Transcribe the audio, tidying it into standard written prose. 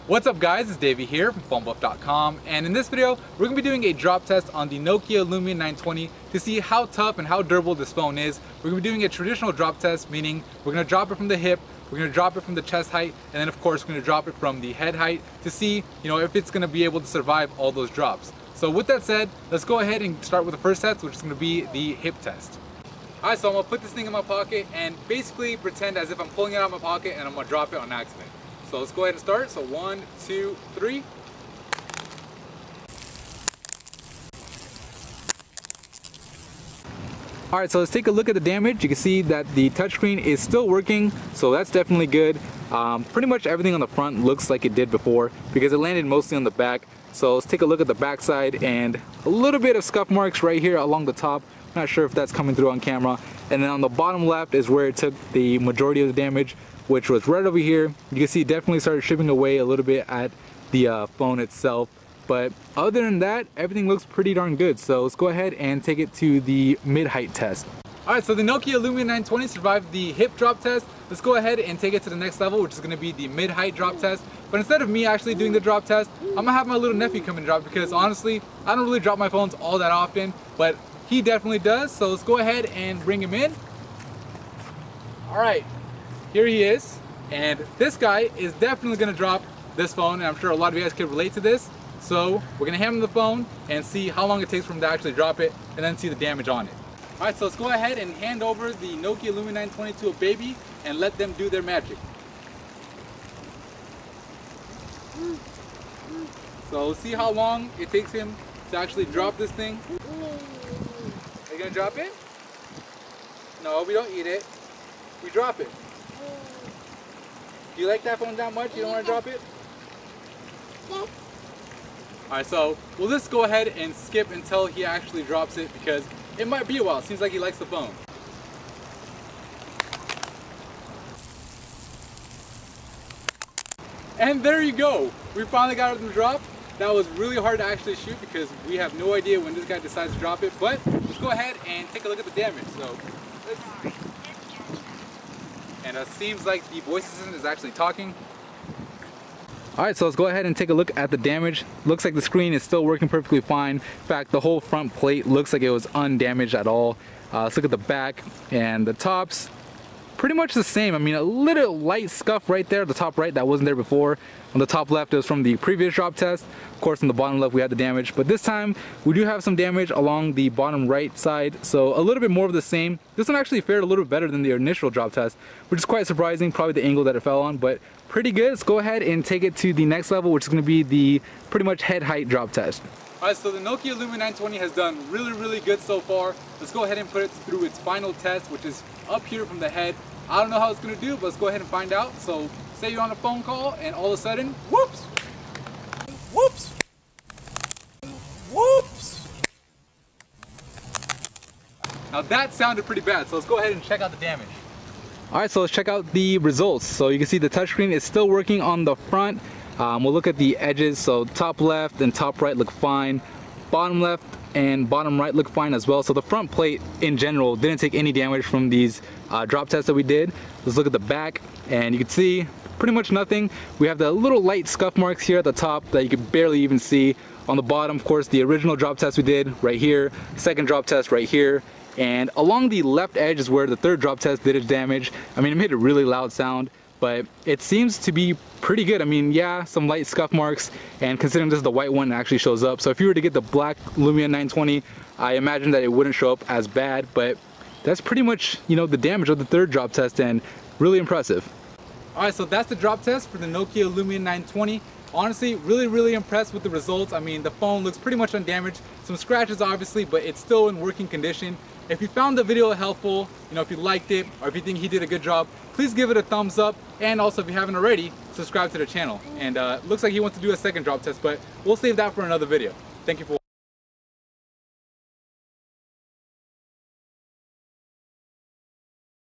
What's up guys, it's Davey here from phonebuff.com, and in this video we're going to be doing a drop test on the Nokia Lumia 920 to see how tough and how durable this phone is. We're going to be doing a traditional drop test, meaning we're going to drop it from the hip, we're going to drop it from the chest height, and then of course we're going to drop it from the head height to see if it's going to be able to survive all those drops. So with that said, let's go ahead and start with the first test, which is going to be the hip test. Alright, so I'm going to put this thing in my pocket and basically pretend as if I'm pulling it out of my pocket and I'm going to drop it on accident. So let's go ahead and start. So 1, 2, 3. Alright, so let's take a look at the damage. You can see that the touchscreen is still working, so that's definitely good. Pretty much everything on the front looks like it did before because it landed mostly on the back. So let's take a look at the back side, and a little bit of scuff marks right here along the top. Not sure if that's coming through on camera. And then on the bottom left is where it took the majority of the damage, which was right over here. You can see it definitely started chipping away a little bit at the phone itself. But other than that, everything looks pretty darn good. So let's go ahead and take it to the mid-height test. Alright, so the Nokia Lumia 920 survived the hip drop test. Let's go ahead and take it to the next level, which is going to be the mid-height drop test. But instead of me actually doing the drop test, I'm going to have my little nephew come and drop, because honestly, I don't really drop my phones all that often, but he definitely does. So let's go ahead and bring him in. Alright, here he is. And this guy is definitely going to drop this phone, and I'm sure a lot of you guys can relate to this. So we're going to hand him the phone and see how long it takes for him to actually drop it, and then see the damage on it. Alright, so let's go ahead and hand over the Nokia Lumia 920 to a baby and let them do their magic. So let's see how long it takes him to actually drop this thing. Are you going to drop it? No, we don't eat it. We drop it. Do you like that phone that much? You don't want to drop it? Alright, so we'll just go ahead and skip until he actually drops it, because it might be a while. Seems like he likes the phone. And there you go. We finally got it to drop. That was really hard to actually shoot because we have no idea when this guy decides to drop it. But let's go ahead and take a look at the damage. So, and it seems like the voice assistant is actually talking. Alright, so let's go ahead and take a look at the damage. Looks like the screen is still working perfectly fine. In fact, the whole front plate looks like it was undamaged at all. Let's look at the back and the tops. Pretty much the same. I mean, a little light scuff right there, the top right, that wasn't there before. On the top left, it was from the previous drop test. Of course, on the bottom left, we had the damage. But this time, we do have some damage along the bottom right side. So a little bit more of the same. This one actually fared a little bit better than the initial drop test, which is quite surprising, probably the angle that it fell on, but pretty good. Let's go ahead and take it to the next level, which is going to be the pretty much head height drop test. Alright, so the Nokia Lumia 920 has done really good so far. Let's go ahead and put it through its final test, which is up here from the head. I don't know how it's going to do, but let's go ahead and find out. So say you're on a phone call and all of a sudden, whoops, whoops, whoops. Now that sounded pretty bad, so let's go ahead and check out the damage. Alright, so let's check out the results. So you can see the touchscreen is still working on the front. We'll look at the edges. So top left and top right look fine. Bottom left and bottom right look fine as well. So the front plate in general didn't take any damage from these drop tests that we did. Let's look at the back, and you can see pretty much nothing. We have the little light scuff marks here at the top that you can barely even see. On the bottom, of course, the original drop test we did right here, second drop test right here, and along the left edge is where the third drop test did its damage. I mean, it made a really loud sound, but it seems to be pretty good. I mean, yeah, some light scuff marks, and considering this is the white one, it actually shows up. So if you were to get the black Lumia 920, I imagine that it wouldn't show up as bad, but that's pretty much, the damage of the third drop test, and really impressive. Alright, so that's the drop test for the Nokia Lumia 920. Honestly, really impressed with the results. I mean, the phone looks pretty much undamaged. Some scratches obviously, but it's still in working condition. If you found the video helpful, if you liked it, or if you think he did a good job, please give it a thumbs up. And also, if you haven't already, subscribe to the channel. And looks like he wants to do a second drop test, but we'll save that for another video. Thank you for watching.